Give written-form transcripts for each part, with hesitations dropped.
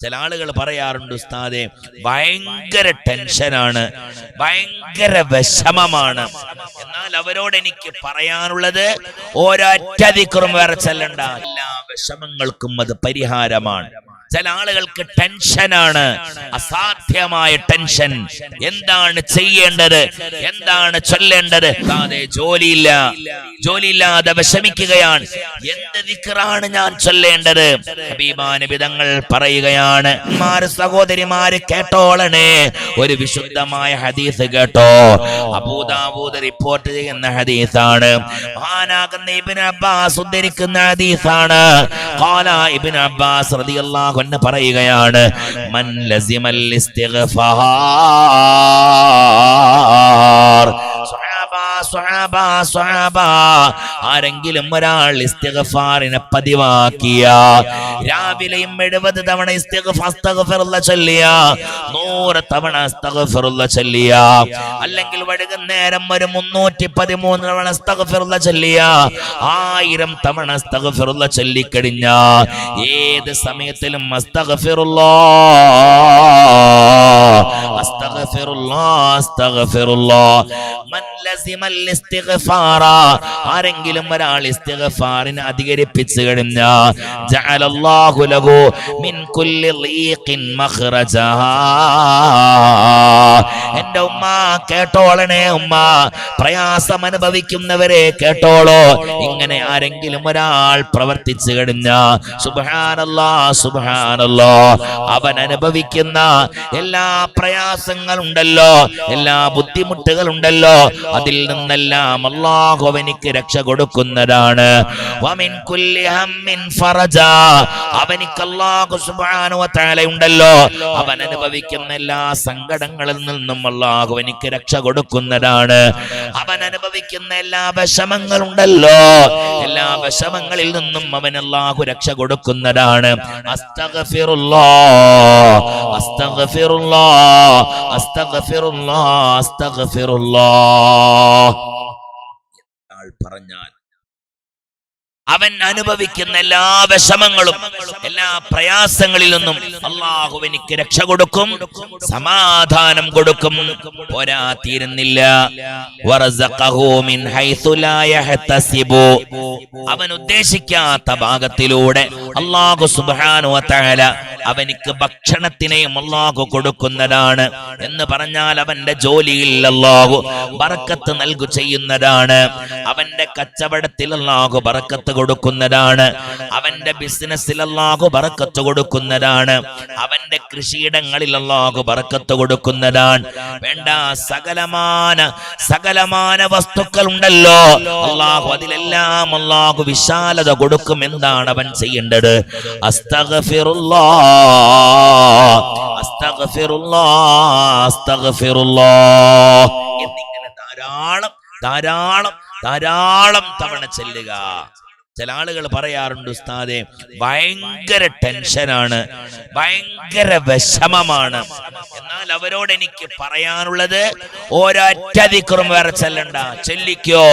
ചില ആളുകൾ പറയാറുണ്ട്, ഉസ്താദെ ഭയങ്കര ടെൻഷനാണ്, ഭയങ്കര വിഷമമാണ്. എന്നാൽ അവരോട് എനിക്ക് പറയാനുള്ളത്, ഒരൊറ്റ ദിക്റും വേറെ ചെല്ലണ്ട, എല്ലാ വിഷമങ്ങൾക്കും അത് പരിഹാരമാണ്. ചില ആളുകൾക്ക് ടെൻഷനാണ്, അസാധ്യമായ ടെൻഷൻ. എന്താണ് ചെയ്യേണ്ടത്, എന്താണ് ചൊല്ലേണ്ടത്? അതെ, ജോലിയില്ലാതെ വിഷമിക്കുകയാണ്. എന്ത് ദിക്റാണ് ഞാൻ ചൊല്ലേണ്ടത്? ഹബീബാ നബി തങ്ങൾ പറയുകയാണ്, സഹോദരിമാര് കേട്ടോളണേ, ഒരു വിശുദ്ധമായ ഹദീസ് കേട്ടോ. അബൂ ദാവൂദ് റിപ്പോർട്ട് ചെയ്യുന്ന ഹദീസാണ്. മഹാനാകുന്ന ഇബ്നു അബ്ബാസ് ഉദ്ധരിക്കുന്ന ഹദീസാണ്. ഖാല ഇബ്നു അബ്ബാസ് റളിയല്ലാഹു അൻഹു പറയുകയാണ്, മൻ ലസിമൽ ഇസ്തിഗ്ഫാർ. ആരെങ്കിലും ഒരാൾ ഇസ്തിഗ്ഫാറിനെ പതിവാക്കിയ, രാവിലെയും 70 തവണ അസ്തഗ്ഫിറുല്ലാഹ് ചൊല്ലിയ, 100 തവണ അസ്തഗ്ഫിറുല്ലാഹ് ചൊല്ലിയ, അല്ലെങ്കിൽ വൈകുന്നേരം ഒരു 313 തവണ അസ്തഗ്ഫിറുല്ലാഹ് ചൊല്ലിയ, 1000 തവണ അസ്തഗ്ഫിറുല്ലാഹ് ചൊല്ലിക്കഴിഞ്ഞ, ഏത് സമയത്തിലും ആരെങ്കിലും ഒരാൾ ഇസ്തിഗ്ഫാറിനെ അധികരിപ്പിച്ചു കഴിഞ്ഞാൽ, ജഅലല്ലാഹു ലഹു മിൻ കുല്ലി ലീഖിൻ മഖ്റജാ. എന്റെ ഉമ്മ കേട്ടോളണേ, ഉമ്മ പ്രയാസം അനുഭവിക്കുന്നവരെ കേട്ടോളോ. ഇങ്ങനെ ആരെങ്കിലും ഒരാൾ പ്രവർത്തിച്ചു കഴിഞ്ഞാൽ, സുബ്ഹാനല്ലാഹ് സുബ്ഹാനല്ലാഹ്, അവൻ അനുഭവിക്കുന്ന എല്ലാ പ്രയാസങ്ങളുണ്ടല്ലോ, എല്ലാ ബുദ്ധിമുട്ടുകളുണ്ടല്ലോ, അതിൽ നിന്നെല്ലാം അല്ലാഹു അവനിക്ക് രക്ഷ കൊടുക്കുന്നതാണ്. വമിൻ കുല്ലി ഹമ്മിൻ ഫറജാ, അവനിക്ക് അല്ലാഹു സുബ്ഹാനഹു വ തആല ഉണ്ടല്ലോ, അവൻ അനുഭവിക്കുന്ന എല്ലാ സങ്കടങ്ങളിൽ നിന്നും അല്ലാഹു അവനിക്ക് രക്ഷ കൊടുക്കുന്നതാണ്. അവൻ അനുഭവിക്കുന്ന എല്ലാ വിഷമങ്ങളുണ്ടല്ലോ, എല്ലാ വിഷമങ്ങളിൽ നിന്നും അവൻ അല്ലാഹു രക്ഷ കൊടുക്കുന്നതാണ്. അസ്തഗ്ഫിറുല്ലാഹ് അസ്തഗ്ഫിറുല്ലാഹ് അസ്തഗ്ഫിറുല്ലാഹ് അസ്തഗ്ഫിറുല്ലാഹ് പറഞ്ഞാൽ അവൻ അനുഭവിക്കുന്ന എല്ലാ വിഷമങ്ങളും, എല്ലാ പ്രയാസങ്ങളിൽ നിന്നും അല്ലാഹു എനിക്ക് രക്ഷ കൊടുക്കും, സമാധാനം കൊടുക്കും. പോരാ, തീരുന്നില്ല. വറസഖഹു മിൻ ഹൈസു ലാ യഹ്തസിബു, അവൻ ഉദ്ദേശിക്കാത്ത ഭാഗത്തിലൂടെ അല്ലാഹു സുബ്ഹാനഹു വ തആല അവനിക്ക് ഭക്ഷണത്തിനെയും അല്ലാഹു കൊടുക്കുന്നതാണ്. എന്ന് പറഞ്ഞാൽ അവന്റെ ജോലിയിൽ അല്ലാഹു ബറക്കത്ത് നൽകു ചെയ്യുന്നതാണ്. അവന്റെ കച്ചവടത്തിൽ അല്ലാഹു ബറക്കത്ത് കൊടുക്കുന്നതാണ്. അവന്റെ ബിസിനസ്സിൽ അല്ലാഹു ബറക്കത്ത് കൊടുക്കുന്നതാണ്. അവന്റെ കൃഷിയിടങ്ങളിൽ അല്ലാഹു ബറക്കത്ത് കൊടുക്കുന്നതാണ്. വേണ്ട സകലമാന വസ്തുക്കൾ ഉണ്ടല്ലോ, അല്ലാഹു അതിലെല്ലാം അല്ലാഹു വിശാലത കൊടുക്കും. എന്താണ് അവൻ ചെയ്യേണ്ടത്? അസ്തഗ്ഫിറുല്ലാഹ് അസ്തഗ്ഫിറുല്ലാഹ് അസ്തഗ്ഫിറുല്ലാഹ് എന്നിങ്ങനെ ധാരാളം തവണ ചെല്ലുക. ചില ആളുകൾ പറയാറുണ്ട്, ഉസ്താദെ ഭയങ്കര ടെൻഷനാണ്, ഭയങ്കര വിഷമമാണ്. എന്നാൽ അവരോട് എനിക്ക് പറയാനുള്ളത്, ഒരൊറ്റ ദിക്റും വേറെ ചെല്ലണ്ട, ചൊല്ലിക്കോ.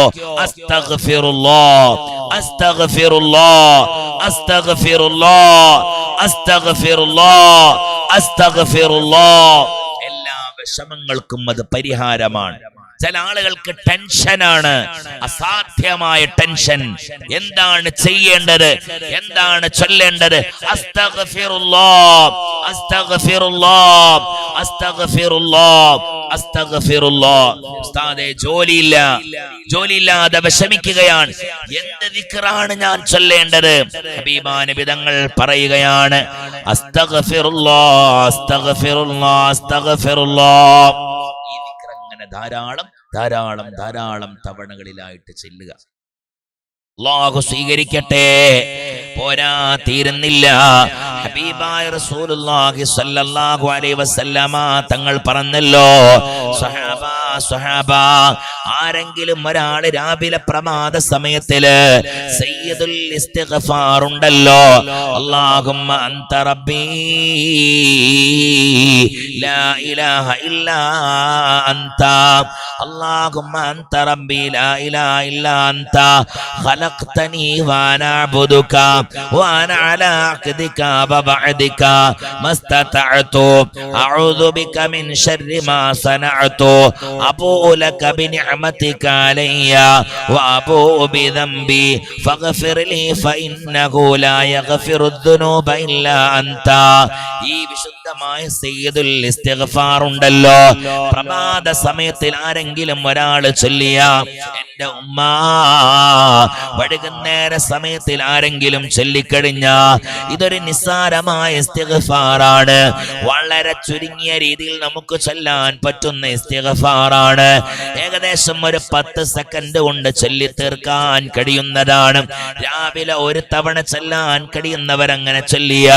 അസ്തഗ്ഫിറുല്ലാഹ് അസ്തഗ്ഫിറുല്ലാഹ് അസ്തഗ്ഫിറുല്ലാഹ് അസ്തഗ്ഫിറുല്ലാഹ് അസ്തഗ്ഫിറുല്ലാഹ്. എല്ലാ വിഷമങ്ങൾക്കും അത് പരിഹാരമാണ്. ചില ആളുകൾക്ക് ടെൻഷനാണ്, അസാധ്യമായ ടെൻഷൻ. എന്താണ് ചെയ്യേണ്ടത്, എന്താണ് ചൊല്ലേണ്ടത്? അസ്തഗ്ഫിറുല്ലാഹ് അസ്തഗ്ഫിറുല്ലാഹ് അസ്തഗ്ഫിറുല്ലാഹ് അസ്തഗ്ഫിറുല്ലാഹ്. ഉസ്താദേ ജോലിയില്ലാതെ വിഷമിക്കുകയാണ്, എന്ത് ദിക്റാണ് ഞാൻ ചൊല്ലേണ്ടത്? ഹബീബാ നബി തങ്ങൾ പറയുകയാണ്, അസ്തഗ്ഫിറുല്ലാഹ് അസ്തഗ്ഫിറുല്ലാഹ് അസ്തഗ്ഫിറുല്ലാഹ്. ധാരാളം തവണകളിലായിട്ട് ചെല്ലുക. അല്ലാഹു സ്വീകരിക്കട്ടെ. പോരാ, തീരുന്നില്ല. ഹബീബായ റസൂലുള്ളാഹി സ്വല്ലല്ലാഹു അലൈഹി വസല്ലമ തങ്ങൾ പറഞ്ഞല്ലോ, സഹാബാ സ്വഹാബ, ആരെങ്കിലും ഒരാള് രാവിലെ പ്രമാദ സമയത്തില് സയ്യിദുൽ ഇസ്തിഗ്ഫാർ ഉണ്ടല്ലോ, അല്ലാഹുമ്മ അൻത റബ്ബീ ലാ ഇലാഹ ഇല്ലാ അൻത, അല്ലാഹുമ്മ അൻത റബ്ബീ ലാ ഇലാഹ ഇല്ലാ അൻത ഖലഖ്തനീ വഅനാ അഅ്ബുദുക വഅനാ അലാ അഖ്ദിക വബഅദിക മസ്തതഅതു അഊദു ബിക മിൻ ശർരി മാ സനഅതു അബൂഉ ലക ബിനിഅമതിക അലയ്യ വഅബൂഉ ബിദംബി ഫഗ്ഫിർ ലീ ഫഇന്നഹു ലാ യഗ്ഫിറു ദുനൂബ ഇല്ലാ അൻത. ഈ വിശുദ്ധമായ സയ്യിദുൽ ഇസ്തിഗ്ഫാർ ഉണ്ടല്ലോ, പ്രഭാത സമയത്തിൽ ആരെങ്കിലും ഒരാൾ ചൊല്ലിയ, എന്റെ ഉമ്മ വൈകുന്നേര സമയത്തിൽ ആരെങ്കിലും ചൊല്ലിക്കഴിഞ്ഞ, ഇതൊരു നിസ്സാരമായ ഇസ്തിഗ്ഫാറാണ്. വളരെ ചുരുങ്ങിയ രീതിയിൽ നമുക്ക് ചൊല്ലാൻ പറ്റുന്ന ഇസ്തിഗ്ഫാറാണ്. ഏകദേശം ഒരു 10 സെക്കൻഡ് കൊണ്ട് ചൊല്ലി തീർക്കാൻ കഴിയുന്നതാണ്. രാവിലെ ഒരു തവണ ചൊല്ലാൻ കഴിയുന്നവരങ്ങനെ ചൊല്ലിയ,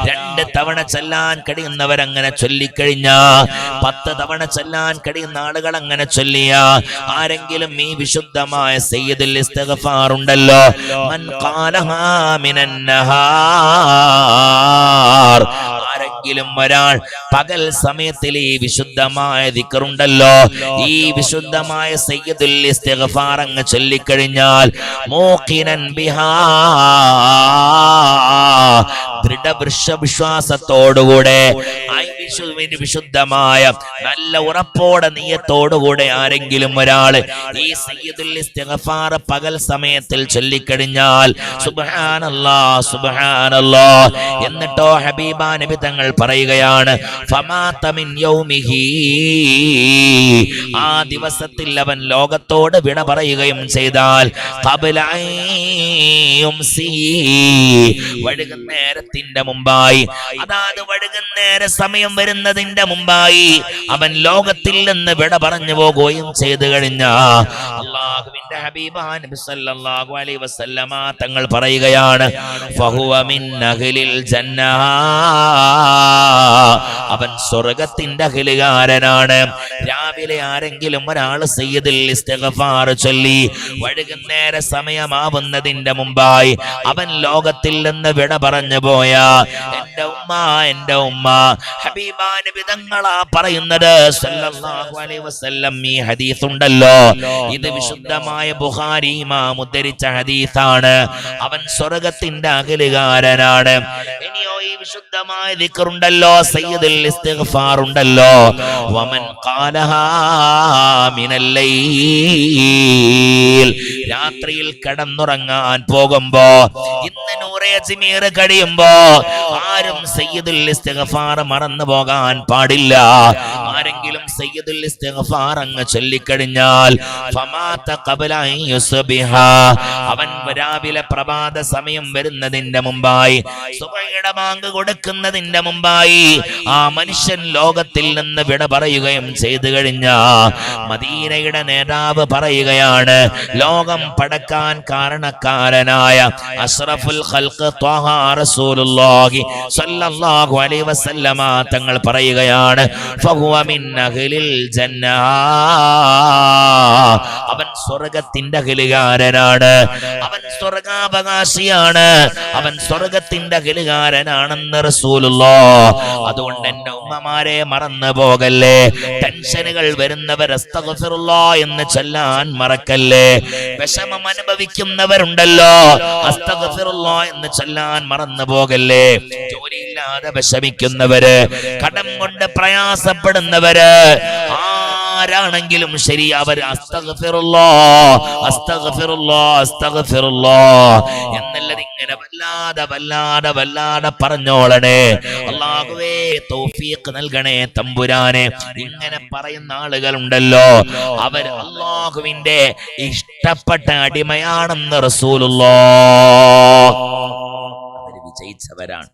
2 തവണ ചൊല്ലാൻ കഴിയുന്നവരങ്ങനെ ചൊല്ലിക്കഴിഞ്ഞ, 10 തവണ ചൊല്ലാൻ കഴിയുന്ന ആളുകൾ അങ്ങനെ ചൊല്ലിയ, ആരെങ്കിലും ഈ വിശുദ്ധമായ സയ്യിദുൽ ഇസ്തിഗ്ഫാർ ഉണ്ടല്ലോ, മൻ ഖാലഹാ മിനൻ നഹാർ, ആരെങ്കിലും ഒരാൾ പകൽ സമയത്തിൽ ഈ വിശുദ്ധമായ ദിക്റുണ്ടല്ലോ, ഈ വിശുദ്ധമായ സയ്യിദുൽ ഇസ്തിഗ്ഫാർ അങ്ങ് ചൊല്ലിക്കഴിഞ്ഞാൽ, മൂഖിനൻ ബിഹാ, ദൃഢവിശ്വാസത്തോടുകൂടെ വിശുദ്ധമായ നല്ല ഉറപ്പോടെ നീയത്തോടുകൂടെ ആരെങ്കിലും ഒരാള് ഈ സയ്യിദുൽ ഇസ്തിഗ്ഫാർ പകൽ സമയത്തിൽ ചൊല്ലിക്കഴിഞ്ഞാൽ, സുബ്ഹാനല്ലാഹ് സുബ്ഹാനല്ലാഹ്, എന്നിട്ടോ ഹബീബാ നബി തങ്ങൾ പറയുകയാണ്, ഫമാത മിൻ യൗമിഹി, ആ ദിവസത്തിൽ അവൻ ലോകത്തോട് വിട പറയുകയും ചെയ്താൽ, ഖബ്ല യുംസി, വൈകുന്നേരത്തിന്റെ മുമ്പായി, അതായത് വൈകുന്നേര സമയം വരുന്നതിന്റെ മുമ്പായി അവൻ ലോകത്തിൽ നിന്ന് വിട പറഞ്ഞു പോകുകയും ചെയ്തു കഴിഞ്ഞ, അല്ലാഹുവിന്റെ ഹബീബായ നബി സല്ലല്ലാഹു അലൈഹി വസല്ലമ തങ്ങൾ പറയുകയാണ്, ഫഹുവ മിൻ അഹ്ലിൽ ജന്നഹ, അവൻ സ്വർഗ്ഗത്തിന്റെ അഹ്ലുകാരനാണ്. രാവിലെ ആരെങ്കിലും ഒരാൾ സയ്യിദുൽ ഇസ്തിഗ്ഫാർ ചൊല്ലി വൈകുന്നേര സമയമാവുന്നതിന്റെ മുമ്പായി അവൻ ലോകത്തിൽ നിന്ന് വിട പറഞ്ഞു പോയ, എന്റെ ഉമ്മ ഹബീബാ നബി തങ്ങളാ പറയുന്നത് സല്ലല്ലാഹു അലൈഹി വസല്ലം. ഈ ഹദീസ് ഉണ്ടല്ലോ, ഇത് വിശുദ്ധമായ ബുഖാരി ഇമാം ഉദ്ധരിച്ച ഹദീസാണ്. അവൻ സ്വർഗ്ഗത്തിന്റെ അകലുകാരനാണ്. ഇനിയോ ഈ വിശുദ്ധമായ ദിക്റുണ്ടല്ലോ, സയ്യിദുൽ ഇസ്തിഗ്ഫാർ ഉണ്ടല്ലോ, വമൻ ഖാലഹാ മിനൽ ലൈൽ, രാത്രിയിൽ കിടന്നുറങ്ങാൻ പോകുമ്പോ, ഇന്ന് നൂറെ അജ്മീർ കഴിയുമ്പോ ആരും സയ്യിദുൽ ഇസ്തിഗ്ഫാർ മറന്നു പോകാൻ പാടില്ല. ആരെങ്കിലും സയ്യിദുൽ ഇസ്തിഗ്ഫാർ അങ്ങ് ചൊല്ലിക്കഴിഞ്ഞാൽ, ഫമാത ഖബ്ല അൻ യുസ്ബിഹ, അവൻ രാവിലെ പ്രഭാത സമയം വരുന്നതിന്റെ മുമ്പായി, സുബഹിയുടെ ബാങ്ക് കൊടുക്കുന്നതിന്റെ മുമ്പായി ആ മനുഷ്യൻ ലോകത്തിൽ നിന്ന് വിട പറയുകയും ചെയ്തു കഴിഞ്ഞ, മദീനയുടെ നേതാവ് പറയുകയാണ്, ലോകം പടക്കാൻ കാരണക്കാരനായ അഷ്റഫുൽ ഖൽഖ് ത്വാഹ റസൂലുള്ളാഹി സ്വല്ലല്ലാഹു അലൈഹി വസല്ലമ തങ്ങൾ പറയുകയാണ്, ഫഹുവ മിൻ അഹ്ലിൽ ജന്നഹ, അവൻ സ്വർഗ്ഗത്തിന്റെ അഹ്ലുകാരനാണ്, അവൻ സ്വർഗ്ഗാവകാശിയാണ്, അവൻ സ്വർഗ്ഗത്തിന്റെ അഹ്ലുകാരനാണെന്ന് റസൂലുള്ളാഹ്. അതുകൊണ്ട് എന്റെ ഉമ്മമാരെ മറന്നു പോകല്ലേ. ടെൻഷനുകൾ വരുന്നവർ അസ്തഗ്ഫിറുല്ലാഹ് എന്ന് ചൊല്ലാൻ മറക്കല്ലേ. വിഷമം അനുഭവിക്കുന്നവരുണ്ടല്ലോ, അസ്തഗ്ഫിറുല്ലാഹ് എന്ന് ചൊല്ലാൻ മറന്നു പോകല്ലേ. ജോലിയില്ലാതെ വിഷമിക്കുന്നവര്, കടം കൊണ്ട് പ്രയാസപ്പെടുന്നവര്, ആരാണെങ്കിലും ശരി, അവർ അസ്തഗ്ഫിറുല്ലാഹ് അസ്തഗ്ഫിറുല്ലാഹ് അസ്തഗ്ഫിറുല്ലാഹ് എന്നുള്ളത് ഇങ്ങനെ വല്ലാതെ പറഞ്ഞോളണേ. അല്ലാഹുവേ തൗഫീഖ് നൽകണേ തമ്പുരാനെ. ഇങ്ങനെ പറയുന്ന ആളുകളുണ്ടല്ലോ, അവർ അല്ലാഹുവിന്റെ ഇഷ്ടപ്പെട്ട അടിമയാണെന്ന് റസൂലുള്ളാഹ്, അവർ വിജയിച്ചവരാണ്.